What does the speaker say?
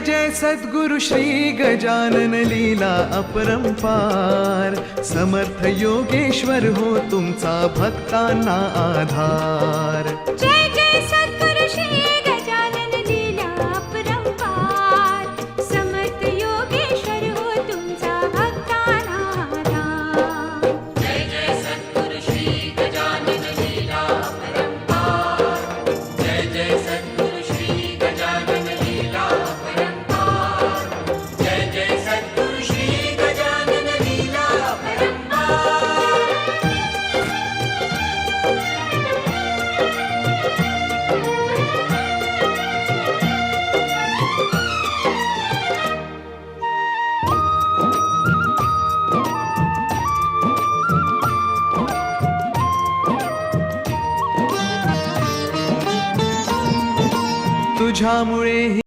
जय सद्गुरु श्री गजानन लीला अपरंपार। समर्थ योगेश्वर हो तुमचा भक्तांना आधार। जय जय सद्गुरु श्री गजानन लीला अपरंपार। समर्थ योगेश्वर हो तुमचा भक्तांना आधार। जय जय सद्गुरु श्री गजानन लीला अपरंपार। जय जय सद्गुरु श्री गजानन लीला अपरंपार। जय जय सद्गुरु श्री गजानन लीला अपरंपार। तुझ्यामुळे